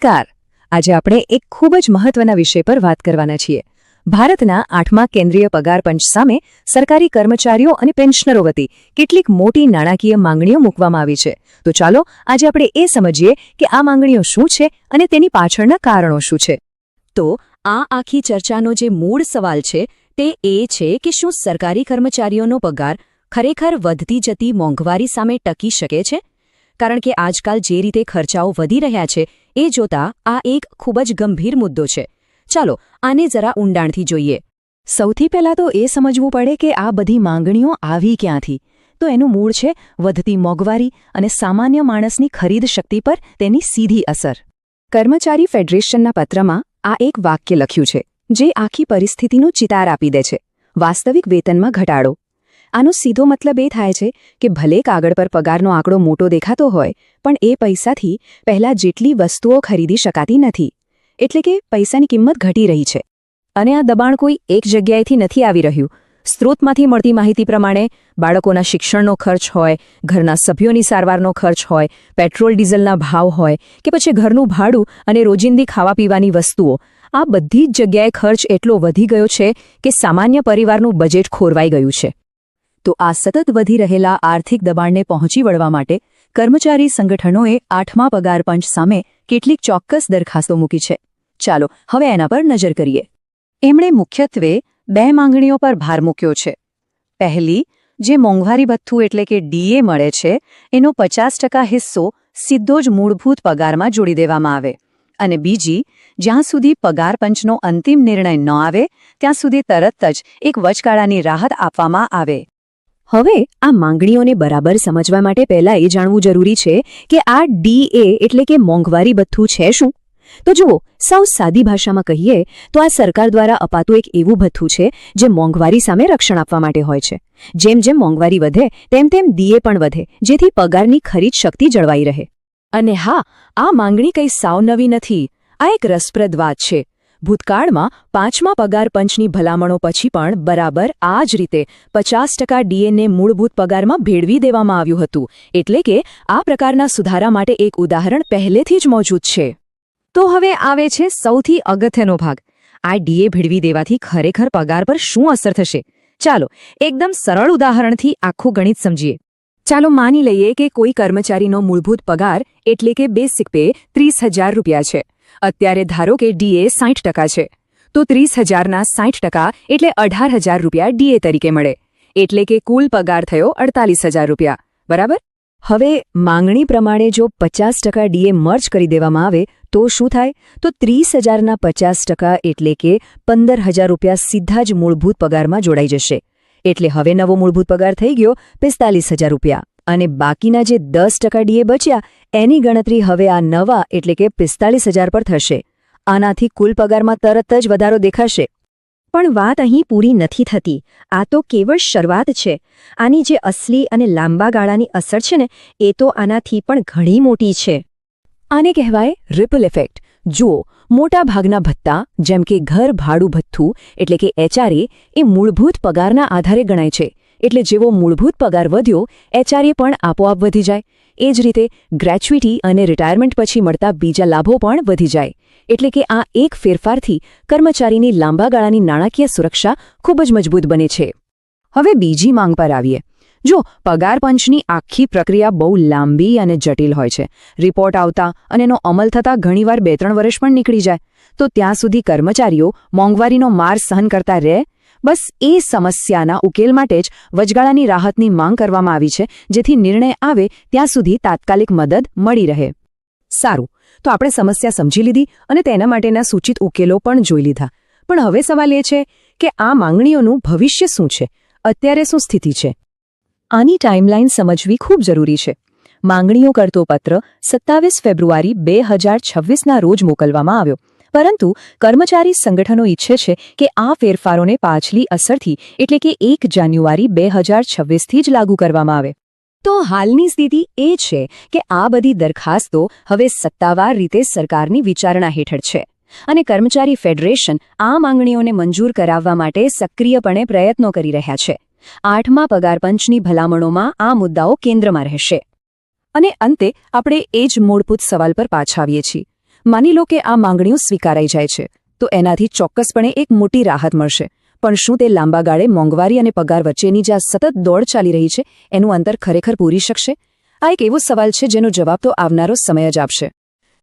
નમસ્કાર. આજે આપણે એક ખૂબ જ મહત્વના વિષય પર વાત કરવાના છીએ. ભારતના 8મા કેન્દ્રીય પગાર પંચ સામે સરકારી કર્મચારીઓ અને પેન્શનરો વતી કેટલીક મોટી નાણાકીય માંગણીઓ મૂકવામાં આવી છે. તો ચાલો આજે આપણે એ સમજીએ કે આ માંગણીઓ શું છે અને તેની પાછળના કારણો શું છે. તો આ આખી ચર્ચાનો જે મૂળ સવાલ છે તે એ છે કે શું સરકારી કર્મચારીઓનો પગાર ખરેખર વધતી જતી મોંઘવારી સામે ટકી શકે છે? કારણ કે આજકાલ જે રીતે ખર્ચાઓ વધી રહ્યા છે એ જોતા આ એક ખૂબ જ ગંભીર મુદ્દો છે. ચાલો આને જરા ઊંડાણથી જોઈએ. સૌથી પહેલાં તો એ સમજવું પડે કે આ બધી માંગણીઓ આવી ક્યાંથી. તો એનું મૂળ છે વધતી મોંઘવારી અને સામાન્ય માણસની ખરીદ શક્તિ પર તેની સીધી અસર. કર્મચારી ફેડરેશનના પત્રમાં આ એક વાક્ય લખ્યું છે જે આખી પરિસ્થિતિનું ચિતાર આપી દે છે. વાસ્તવિક વેતનમાં ઘટાડો. આનો સીધો મતલબ એ થાય છે કે ભલે કાગળ પર પગારનો આંકડો મોટો દેખાતો હોય પણ એ પૈસાથી પહેલાં જેટલી વસ્તુઓ ખરીદી શકાતી નથી. એટલે કે પૈસાની કિંમત ઘટી રહી છે. અને આ દબાણ કોઈ એક જગ્યાએથી નથી આવી રહ્યું. સ્ત્રોતમાંથી મળતી માહિતી પ્રમાણે બાળકોના શિક્ષણનો ખર્ચ હોય, ઘરના સભ્યોની સારવારનો ખર્ચ હોય, પેટ્રોલ ડીઝલના ભાવ હોય કે પછી ઘરનું ભાડું અને રોજિંદી ખાવા પીવાની વસ્તુઓ, આ બધી જ જગ્યાએ ખર્ચ એટલો વધી ગયો છે કે સામાન્ય પરિવારનું બજેટ ખોરવાઈ ગયું છે. તો આ સતત વધી રહેલા આર્થિક દબાણને પહોંચી વળવા માટે કર્મચારી સંગઠનોએ 8મા પગાર પંચ સામે કેટલીક ચોક્કસ દરખાસ્તો મૂકી છે. ચાલો હવે એના પર નજર કરીએ. એમણે મુખ્યત્વે 2 માંગણીઓ પર ભાર મૂક્યો છે. પહેલી, જે મોંઘવારી ભથ્થું એટલે કે ડીએ મળે છે એનો 50% હિસ્સો સીધો જ મૂળભૂત પગારમાં જોડી દેવામાં આવે. અને બીજી, જ્યાં સુધી પગાર પંચનો અંતિમ નિર્ણય ન આવે ત્યાં સુધી તરત જ એક વચગાળાની રાહત આપવામાં આવે. હવે આ માંગણીઓને બરાબર સમજવા માટે પહેલાં એ જાણવું જરૂરી છે કે આ ડીએ એટલે કે મોંઘવારી ભથ્થું છે શું? તો જુઓ, સાવ સાદી ભાષામાં કહીએ તો આ સરકાર દ્વારા અપાતું એક એવું ભથ્થું છે જે મોંઘવારી સામે રક્ષણ આપવા માટે હોય છે. જેમ જેમ મોંઘવારી વધે તેમ તેમ ડીએ પણ વધે, જેથી પગારની ખરીદ શક્તિ જળવાઈ રહે. અને હા, આ માંગણી કંઈ સાવ નવી નથી. આ એક રસપ્રદ વાત છે. ભૂતકાળમાં 5મા પગાર પંચની ભલામણો પછી પણ બરાબર આ જ રીતે 50% ડીએને મૂળભૂત પગારમાં ભેળવી દેવામાં આવ્યું હતું. એટલે કે આ પ્રકારના સુધારા માટે એક ઉદાહરણ પહેલેથી જ મોજૂદ છે. તો હવે આવે છે સૌથી અગત્યનો ભાગ. આ ડીએ ભેળવી દેવાથી ખરેખર પગાર પર શું અસર થશે? ચાલો એકદમ સરળ ઉદાહરણથી આખું ગણિત સમજીએ. ચાલો માની લઈએ કે કોઈ કર્મચારીનો મૂળભૂત પગાર એટલે કે બેસિક પે 30,000 રૂપિયા છે. અત્યારે ધારો કે ડીએ 60% છે. તો 30,000ના 60% એટલે 18,000 રૂપિયા ડીએ તરીકે મળે. એટલે કે કુલ પગાર થયો 48,000 રૂપિયા. બરાબર? હવે માંગણી પ્રમાણે જો 50% ડીએ મર્જ કરી દેવામાં આવે તો શું થાય? તો 30,000ના 50% એટલે કે 15,000 રૂપિયા સીધા જ મૂળભૂત પગારમાં જોડાઈ જશે. એટલે હવે નવો મૂળભૂત પગાર થઈ ગયો 45,000 રૂપિયા. અને બાકીના જે 10% ડીએ બચ્યા એની ગણતરી હવે આ નવા એટલે કે 45,000 પર થશે. આનાથી કુલ પગારમાં તરત જ વધારો દેખાશે. પણ વાત અહીં પૂરી નથી થતી. આ તો કેવળ શરૂઆત છે. આની જે અસલી અને લાંબા ગાળાની અસર છે ને એ તો આનાથી પણ ઘણી મોટી છે. આને કહેવાય રિપલ ઇફેક્ટ. જુઓ, મોટા ભાગના ભથ્થા જેમ કે ઘર ભાડું ભથ્થું એટલે કે એચઆરએ એ મૂળભૂત પગારના આધારે ગણાય છે. એટલે જેવો મૂળભૂત પગાર વધ્યો એચઆરએ પણ આપોઆપ વધી જાય. એ જ રીતે ગ્રેચ્યુઇટી અને રિટાયરમેન્ટ પછી મળતા બીજા લાભો પણ વધી જાય. એટલે કે આ એક ફેરફારથી કર્મચારીની લાંબા ગાળાની નાણાકીય સુરક્ષા ખૂબ જ મજબૂત બને છે. હવે બીજી માંગ પર આવીએ. જો પગાર પંચની આખી પ્રક્રિયા બહુ લાંબી અને જટિલ હોય છે. રિપોર્ટ આવતા અને એનો અમલ થતાં ઘણીવાર 2-3 વર્ષ પણ નીકળી જાય. તો ત્યાં સુધી કર્મચારીઓ મોંઘવારીનો માર સહન કરતા રહે? બસ એ સમસ્યાના ઉકેલ માટે જ વચગાળાની રાહતની માંગ કરવામાં આવી છે, જેથી નિર્ણય આવે ત્યાં સુધી તાત્કાલિક મદદ મળી રહે. સારું, તો આપણે સમસ્યા સમજી લીધી અને તેના માટેના સૂચિત ઉકેલો પણ જોઈ લીધા. પણ હવે સવાલ એ છે કે આ માંગણીઓનું ભવિષ્ય શું છે? અત્યારે શું સ્થિતિ છે? આની ટાઈમલાઈન સમજવી ખૂબ જરૂરી છે. માંગણીઓ કરતો પત્ર 27 ફેબ્રુઆરી 2026ના રોજ મોકલવામાં આવ્યો. પરંતુ કર્મચારી સંગઠનો ઈચ્છે છે કે આ ફેરફારોને પાછલી અસરથી એટલે કે 1 જાન્યુઆરી 2026થી જ લાગુ કરવામાં આવે. તો હાલની સ્થિતિ એ છે કે આ બધી દરખાસ્તો હવે સત્તાવાર રીતે સરકારની વિચારણા હેઠળ છે. અને કર્મચારી ફેડરેશન આ માંગણીઓને મંજૂર કરાવવા માટે સક્રિયપણે પ્રયત્નો કરી રહ્યા છે. 8મા પગાર પંચની ભલામણોમાં આ મુદ્દાઓ કેન્દ્રમાં રહેશે. અને અંતે આપણે એ જ મૂળભૂત સવાલ પર પાછા આવીએ છીએ. માની લો કે આ માંગણીઓ સ્વીકારાઈ જાય છે તો એનાથી ચોક્કસપણે એક મોટી રાહત મળશે, પણ શું તે લાંબા ગાળે મોંઘવારી અને પગાર વચ્ચેની જે આ સતત દોડ ચાલી રહી છે એનું અંતર ખરેખર પૂરી શકશે? આ એક એવો સવાલ છે જેનો જવાબ તો આવનારો સમય જ આપશે.